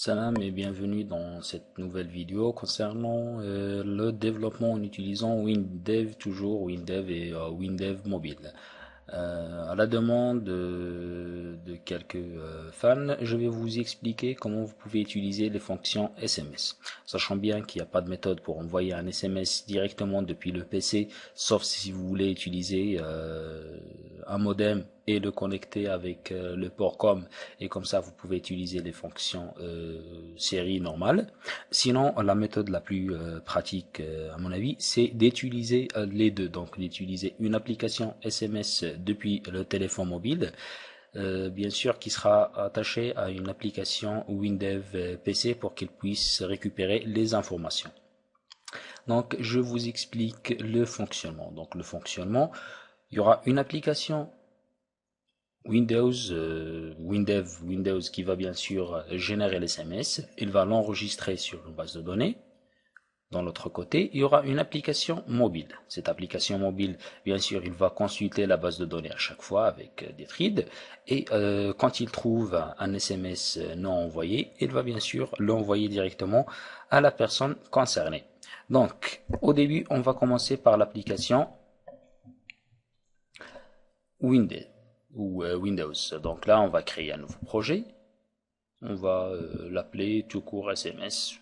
Salam et bienvenue dans cette nouvelle vidéo concernant le développement en utilisant WinDev, toujours WinDev et WinDev mobile. À la demande de quelques fans, je vais vous expliquer comment vous pouvez utiliser les fonctions SMS. Sachant bien qu'il n'y a pas de méthode pour envoyer un SMS directement depuis le PC, sauf si vous voulez utiliser un modem et le connecter avec le port COM, et comme ça vous pouvez utiliser les fonctions série normale. Sinon, la méthode la plus pratique à mon avis, c'est d'utiliser les deux, donc d'utiliser une application SMS depuis le téléphone mobile, bien sûr qui sera attachée à une application WinDev PC pour qu'il puisse récupérer les informations. Donc je vous explique le fonctionnement. Donc le fonctionnement, il y aura une application Windows qui va bien sûr générer l'SMS. Il va l'enregistrer sur une base de données. Dans l'autre côté, il y aura une application mobile. Cette application mobile, bien sûr, il va consulter la base de données à chaque fois avec des threads. Et quand il trouve un SMS non envoyé, il va bien sûr l'envoyer directement à la personne concernée. Donc, au début, on va commencer par l'application Windows. Donc là, on va créer un nouveau projet. On va l'appeler tout court SMS.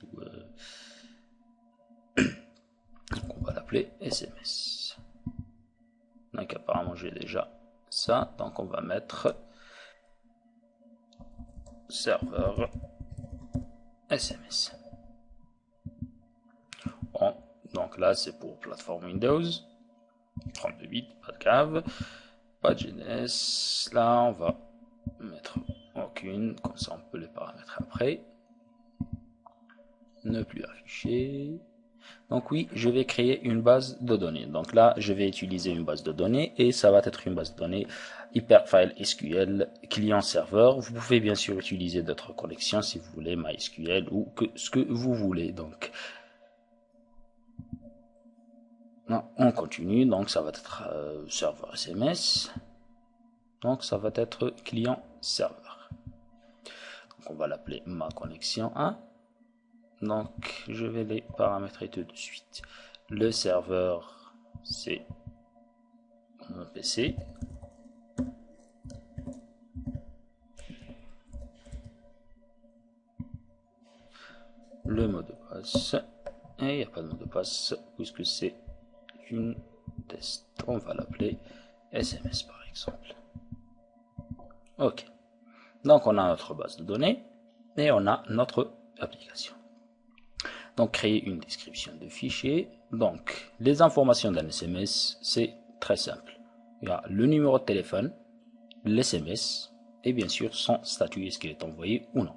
On va l'appeler SMS. Donc apparemment, j'ai déjà ça. Donc on va mettre serveur SMS. Bon, donc là, c'est pour plateforme Windows. 32 bits, pas de grave. Pas de GNS. Là, on va mettre aucune, comme ça on peut les paramètres après. Ne plus afficher. Donc oui, je vais créer une base de données. Donc là, je vais utiliser une base de données et ça va être une base de données Hyperfile SQL client-serveur. Vous pouvez bien sûr utiliser d'autres connexions si vous voulez, MySQL ou ce que vous voulez. Donc, on continue. Donc ça va être serveur SMS. Donc ça va être client-serveur. Donc on va l'appeler ma connexion 1. Donc je vais les paramétrer tout de suite. Le serveur, c'est mon PC. Le mot de passe, et il n'y a pas de mot de passe puisque c'est une test. On va l'appeler SMS par exemple. Ok. Donc on a notre base de données et on a notre application. Donc créer une description de fichier. Donc les informations d'un SMS, c'est très simple. Il y a le numéro de téléphone, l'SMS et bien sûr son statut, est-ce qu'il est envoyé ou non.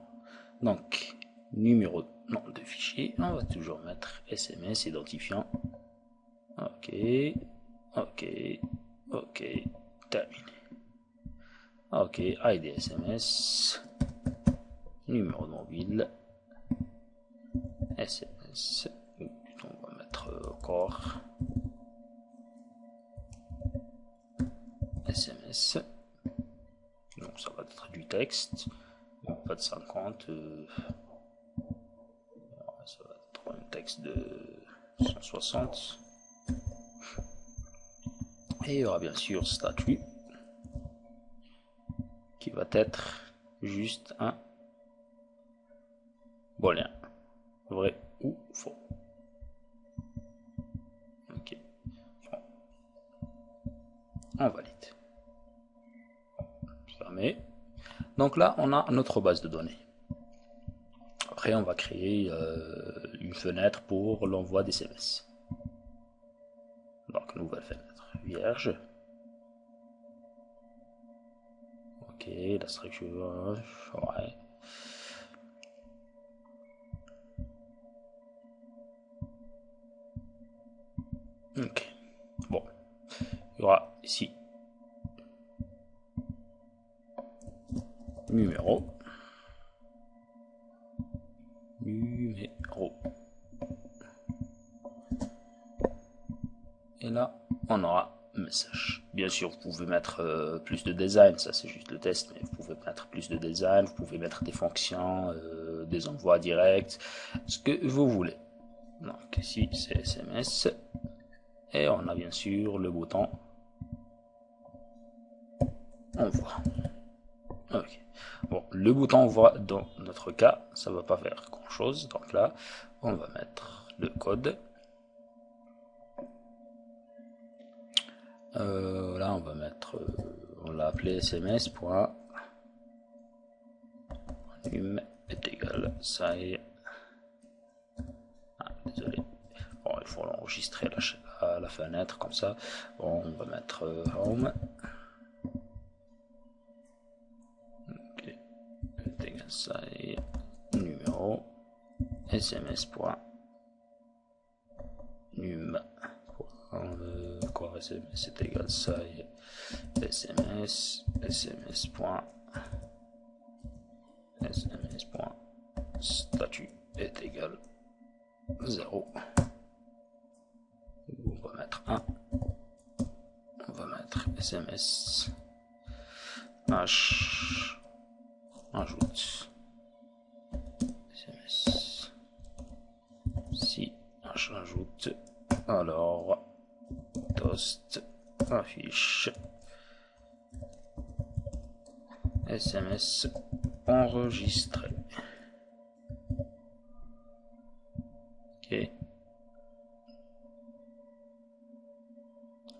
Donc numéro de fichier, on va toujours mettre SMS identifiant. Ok, terminé. Ok, ID SMS, numéro de mobile, SMS, on va mettre encore SMS, donc ça va être du texte, pas de 50, ça va être un texte de 160, et il y aura bien sûr statut, qui va être juste un booléen, vrai ou faux. Ok, bon. On valide. Fermé. Donc là, on a notre base de données. Après, on va créer une fenêtre pour l'envoi des SMS. Donc, nouvelle fenêtre vierge. Ok, la structure, ouais. Ok, bon, il y aura ici numéro. Et là, on aura message. Bien sûr, vous pouvez mettre plus de design, ça c'est juste le test, mais vous pouvez mettre plus de design, vous pouvez mettre des fonctions, des envois directs, ce que vous voulez. Donc ici c'est SMS et on a bien sûr le bouton envoi. Ok. Bon, le bouton envoi dans notre cas, ça va pas faire grand chose. Donc là, on va mettre le code. Là, on va mettre, on l'a appelé sms.num est égal ça est. Ah, désolé. Bon, il faut l'enregistrer la fenêtre comme ça. Bon, on va mettre home. Ok. Est égal ça est numéro sms.num. Quoi c'est égal ça et sms statut est égal 0. On va mettre 1. On va mettre sms h ajoute sms si h ajoute alors toast affiche SMS enregistré. Ok.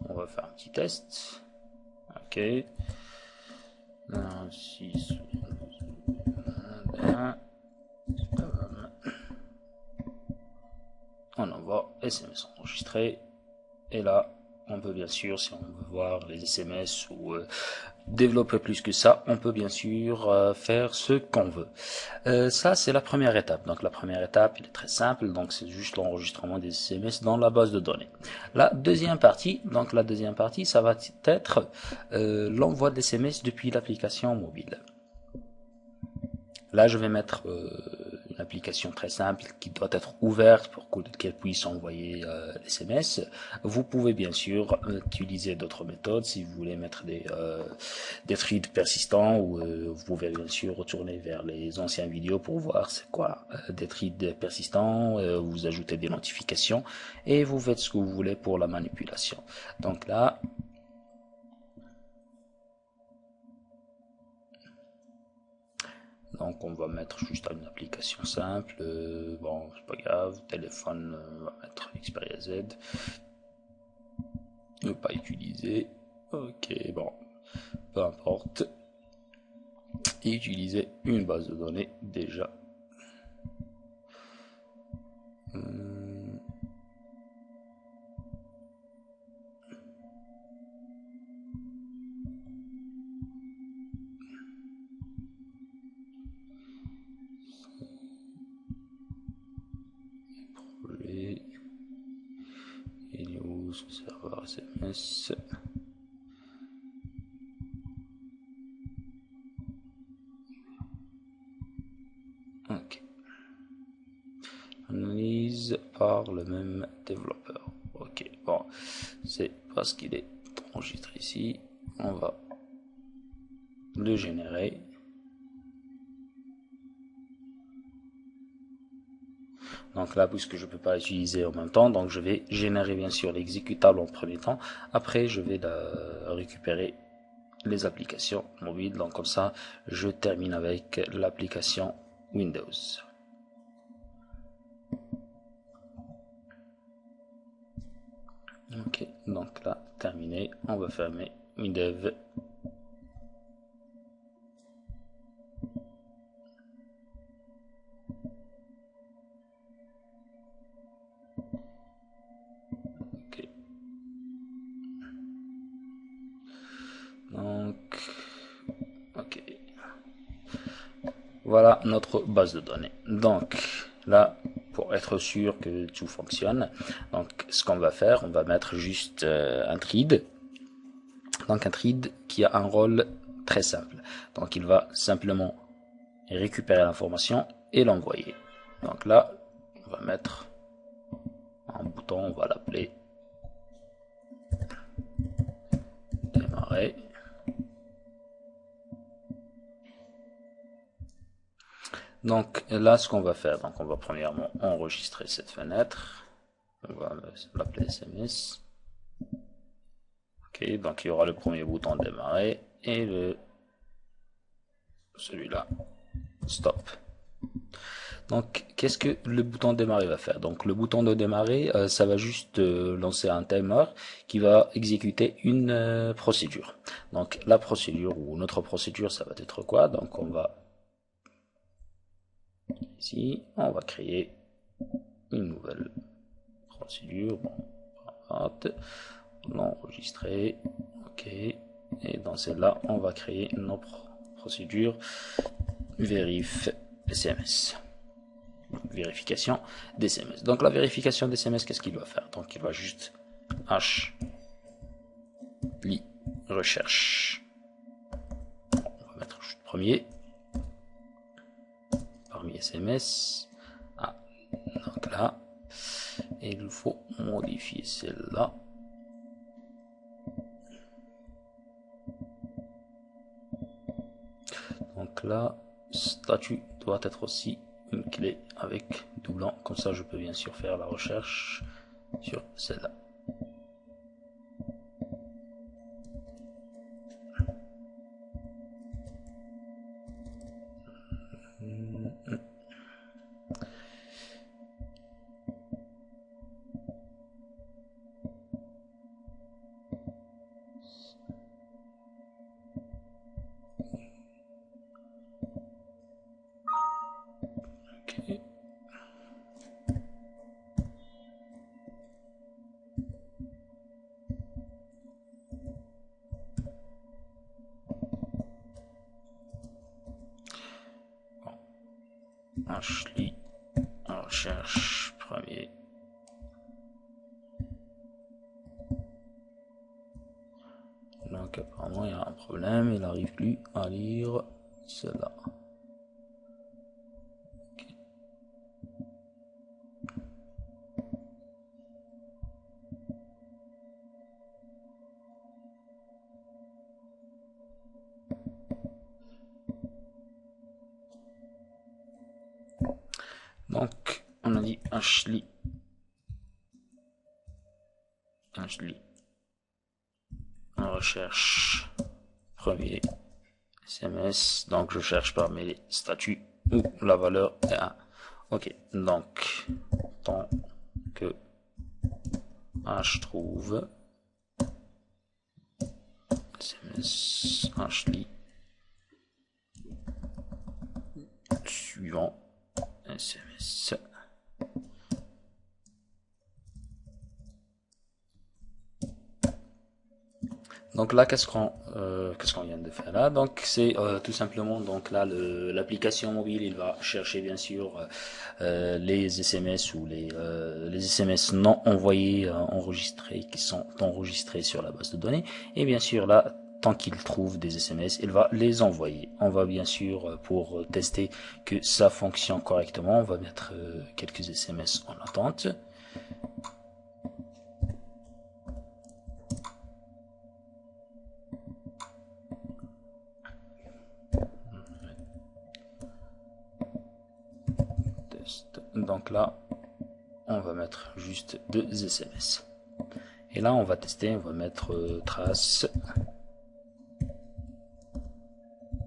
On va faire un petit test. Ok. 1, 6, 1, on envoie SMS enregistré. Et là, on peut bien sûr, si on veut voir les SMS ou développer plus que ça, on peut bien sûr faire ce qu'on veut. Ça, c'est la première étape. Donc la première étape, il est très simple. Donc c'est juste l'enregistrement des SMS dans la base de données. La deuxième partie, ça va être l'envoi des SMS depuis l'application mobile. Là, je vais mettre une application très simple qui doit être ouverte pour qu'elle puisse envoyer les SMS. Vous pouvez bien sûr utiliser d'autres méthodes si vous voulez mettre des threads persistants ou vous pouvez bien sûr retourner vers les anciennes vidéos pour voir c'est quoi des threads persistants. Vous ajoutez des notifications et vous faites ce que vous voulez pour la manipulation. Donc là, donc on va mettre juste une application simple, bon c'est pas grave, téléphone, on va mettre Xperia Z, ne pas utiliser, ok bon, peu importe, et utiliser une base de données déjà. Il est où ce serveur SMS? Ok. Analyse par le même développeur. Ok, bon, c'est parce qu'il est enregistré ici. On va le générer. Donc là, puisque je ne peux pas utiliser en même temps, donc je vais générer bien sûr l'exécutable en premier temps. Après, je vais récupérer les applications mobiles. Donc comme ça, je termine avec l'application Windows. Ok, donc là, terminé. On va fermer Windev. Ok. Donc, ok. Voilà notre base de données. Donc, là, pour être sûr que tout fonctionne, donc ce qu'on va faire, on va mettre juste un thread. Donc un thread qui a un rôle très simple. Donc il va simplement récupérer l'information et l'envoyer. Donc là, on va mettre un bouton, on va l'appeler démarrer. Donc là, ce qu'on va faire, donc on va premièrement enregistrer cette fenêtre. On va l'appeler SMS. Ok, donc il y aura le premier bouton démarrer et celui-là stop. Donc qu'est-ce que le bouton démarrer va faire? Donc le bouton de démarrer, ça va juste lancer un timer qui va exécuter une procédure. Donc la procédure ou notre procédure, ça va être quoi? Donc on va ici, on va créer une nouvelle procédure. Bon, l'enregistrer. Ok. Et dans celle-là, on va créer notre procédure vérif SMS. Vérification d'SMS. Donc la vérification d'SMS, qu'est-ce qu'il va faire? Donc il va juste recherche. On va mettre juste premier. Parmi SMS. Ah, donc là. Et il faut modifier celle-là. Donc là, statut doit être aussi une clé avec doublant, comme ça je peux bien sûr faire la recherche sur celle-là. Okay. Ashley recherche premier. Donc apparemment il y a un problème, il n'arrive plus à lire cela. Okay. Donc on a dit Ashley recherche premier SMS, donc je cherche parmi les statuts où la valeur est 1. Ok, donc tant que H trouve SMS Ashley suivant SMS. Donc là, qu'est-ce qu'on vient de faire là? Donc c'est tout simplement, donc là l'application mobile, il va chercher bien sûr les SMS ou les SMS non envoyés, enregistrés, qui sont enregistrés sur la base de données. Et bien sûr là, tant qu'il trouve des SMS, il va les envoyer. On va bien sûr, pour tester que ça fonctionne correctement, on va mettre quelques SMS en attente. Donc là, on va mettre juste 2 SMS. Et là, on va tester, on va mettre trace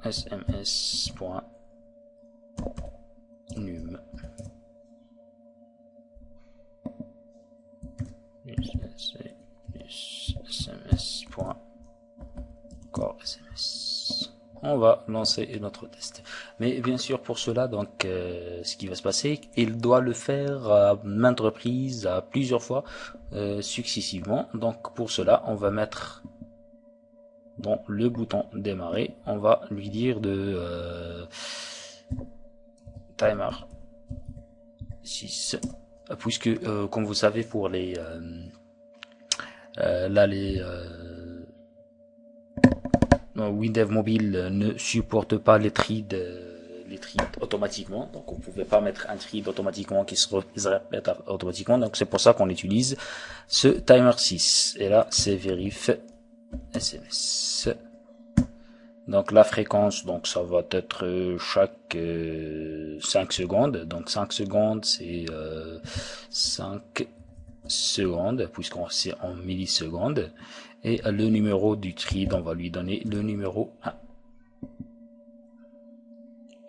sms.num. sms.core-sms. On va lancer notre test. Mais bien sûr, pour cela, donc, ce qui va se passer, il doit le faire à maintes reprises, à plusieurs fois, successivement. Donc, pour cela, on va mettre dans le bouton démarrer, on va lui dire de timer 6, puisque, comme vous savez, pour les là les WinDev mobile ne supporte pas les threads automatiquement, donc on ne pouvait pas mettre un thread automatiquement qui se répète automatiquement, donc c'est pour ça qu'on utilise ce timer 6. Et là c'est vérif SMS. Donc la fréquence, donc ça va être chaque 5 secondes. Donc 5 secondes, c'est 5 secondes, puisqu'on c'est en millisecondes. Et le numéro du TRID, on va lui donner le numéro 1.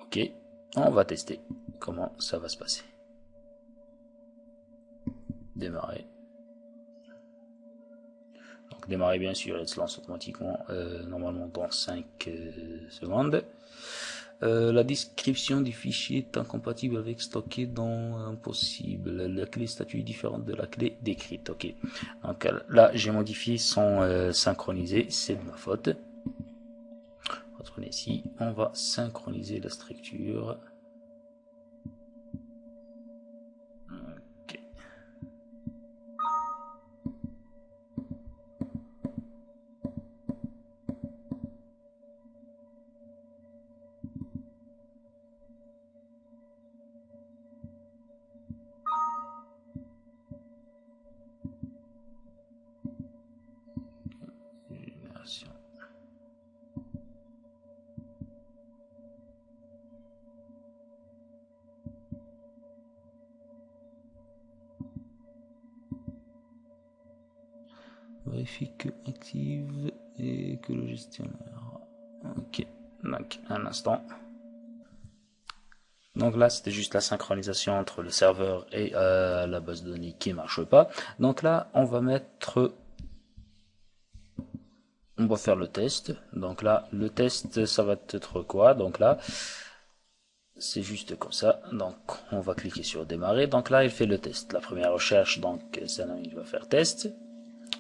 Ok, on va tester comment ça va se passer. Démarrer. Donc démarrer bien sûr, elle se lance automatiquement normalement dans 5 secondes. La description du fichier est incompatible avec stocké dans impossible. La clé statut est différente de la clé décrite. Ok. Donc là j'ai modifié sans synchroniser, c'est de ma faute. Retournez ici, on va synchroniser la structure. Ok. Vérifie que active et que le gestionnaire. Ok, donc un instant. Donc là, c'était juste la synchronisation entre le serveur et la base de données qui marche pas. Donc là, on va faire le test. Donc là, le test, ça va être quoi? Donc là, c'est juste comme ça. Donc on va cliquer sur démarrer. Donc là, il fait le test. La première recherche, donc ça, il va faire test.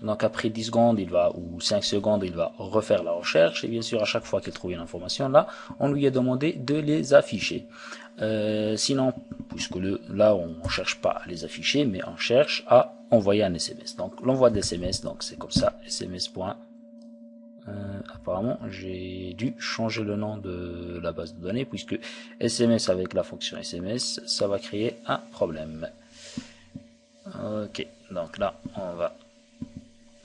Donc après 10 secondes, ou 5 secondes, il va refaire la recherche. Et bien sûr, à chaque fois qu'il trouve une information, là, on lui a demandé de les afficher. Sinon, puisque là, on ne cherche pas à les afficher, mais on cherche à envoyer un SMS. Donc l'envoi d'SMS, donc c'est comme ça, SMS. Apparemment, j'ai dû changer le nom de la base de données, puisque SMS avec la fonction SMS, ça va créer un problème. Ok, donc là, on va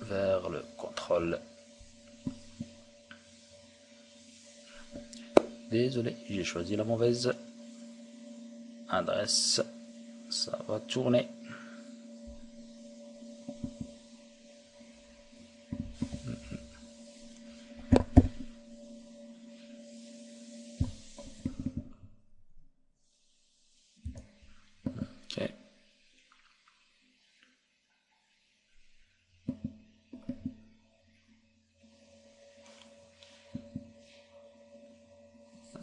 vers le contrôle. Désolé, j'ai choisi la mauvaise adresse. Ça va tourner. Ok.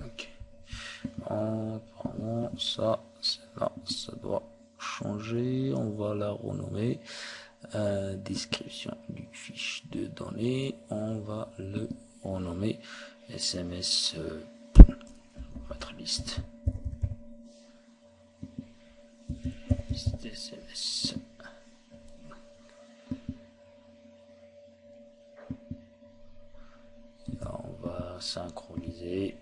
Ok. Apparemment, ça, c'est là, ça doit changer. On va la renommer. Description du fiche de données. On va le renommer SMS. Votre liste. Liste SMS. Là, on va synchroniser.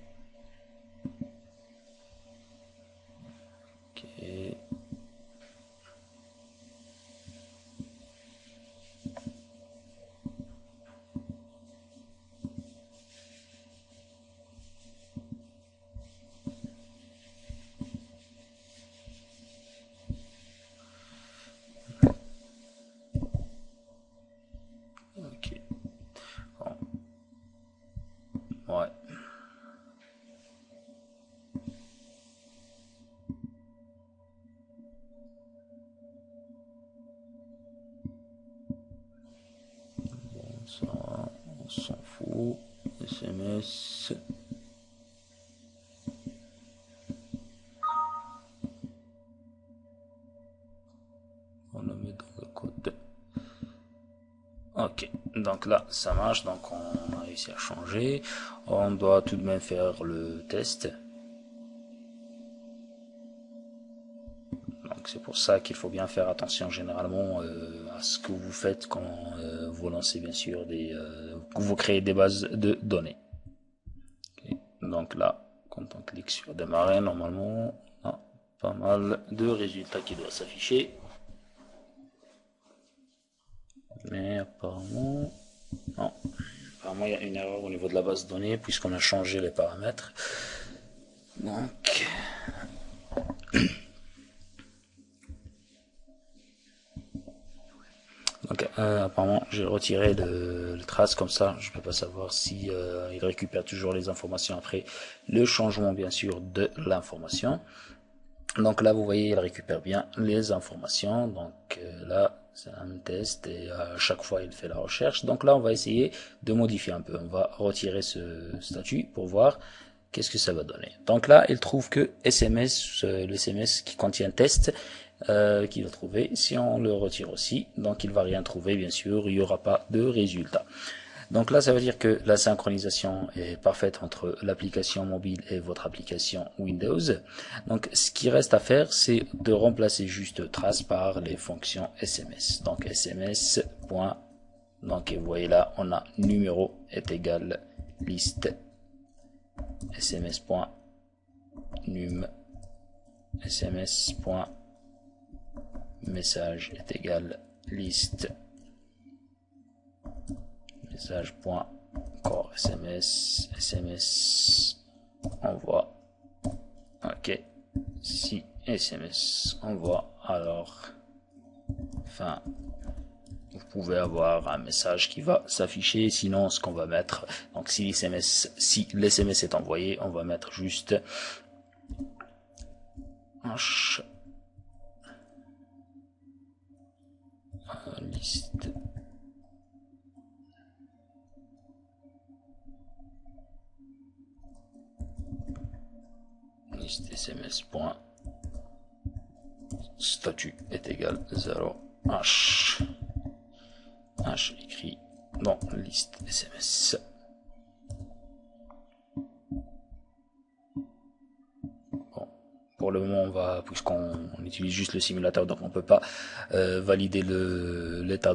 Ok. Ok. Bon. Ouais. Bon, ça, on s'en fout. SMS. On le met dans le code. Ok, donc là ça marche, donc on a réussi à changer. On doit tout de même faire le test. Donc c'est pour ça qu'il faut bien faire attention généralement à ce que vous faites quand vous lancez bien sûr que vous créez des bases de données. Okay. Donc là, quand on clique sur démarrer, normalement on a pas mal de résultats qui doivent s'afficher. Mais apparemment, non, apparemment il y a une erreur au niveau de la base de données puisqu'on a changé les paramètres. Donc apparemment j'ai retiré le trace, comme ça je peux pas savoir si il récupère toujours les informations après le changement bien sûr de l'information. Donc là vous voyez il récupère bien les informations. Donc là c'est un test et à chaque fois il fait la recherche. Donc là on va essayer de modifier un peu, on va retirer ce statut pour voir qu'est-ce que ça va donner. Donc là il trouve que SMS, le SMS qui contient test qu'il va trouver. Si on le retire aussi, donc il va rien trouver bien sûr, il n'y aura pas de résultat. Donc là ça veut dire que la synchronisation est parfaite entre l'application mobile et votre application Windows. Donc ce qui reste à faire, c'est de remplacer juste trace par les fonctions SMS. Donc SMS. Donc vous voyez là on a numéro est égal liste SMS.num SMS.message est égal liste message.core SMS envoie. Ok, si SMS envoie, alors enfin vous pouvez avoir un message qui va s'afficher. Sinon ce qu'on va mettre, donc si l'SMS est envoyé, on va mettre juste liste SMS. Statut est égal 0 h écrit dans liste SMS. Bon, pour le moment on va, puisqu'on utilise juste le simulateur, donc on peut pas valider l'état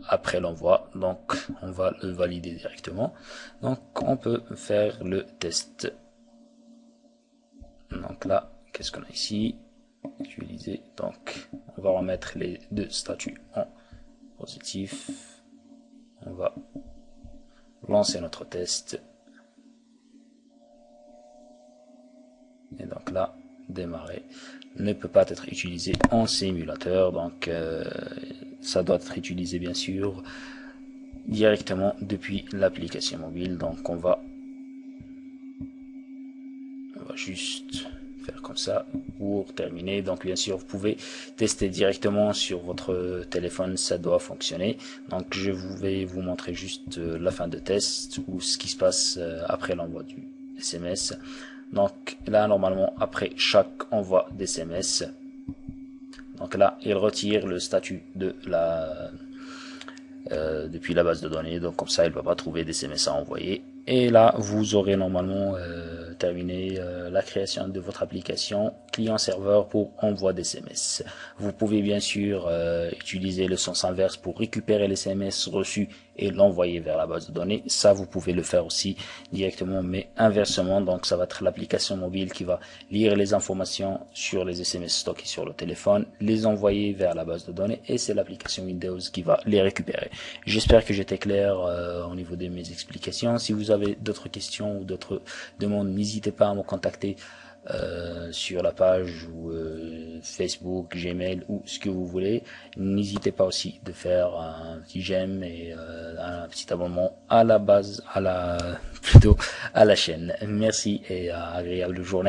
après l'envoi, donc on va le valider directement. Donc on peut faire le test. Donc là, qu'est-ce qu'on a ici? Utiliser. Donc on va remettre les deux statuts en positif. On va lancer notre test. Et donc là, démarrer ne peut pas être utilisé en simulateur. Donc ça doit être utilisé bien sûr directement depuis l'application mobile. Donc on va juste faire comme ça pour terminer. Donc bien sûr vous pouvez tester directement sur votre téléphone, ça doit fonctionner. Donc je vais vous montrer juste la fin de test ou ce qui se passe après l'envoi du SMS. Donc là normalement après chaque envoi d'SMS, donc là il retire le statut de depuis la base de données, donc comme ça il ne va pas trouver d'SMS à envoyer. Et là vous aurez normalement terminé la création de votre application client-serveur pour envoi d'SMS. Vous pouvez bien sûr utiliser le sens inverse pour récupérer les SMS reçus et l'envoyer vers la base de données. Ça vous pouvez le faire aussi directement, mais inversement. Donc ça va être l'application mobile qui va lire les informations sur les SMS stockés sur le téléphone, les envoyer vers la base de données, et c'est l'application Windows qui va les récupérer. J'espère que j'étais clair au niveau de mes explications. Si vous avez d'autres questions ou d'autres demandes, n'hésitez pas à me contacter sur la page ou Facebook, Gmail ou ce que vous voulez. N'hésitez pas aussi de faire un petit j'aime et un petit abonnement à la chaîne. Merci et agréable journée.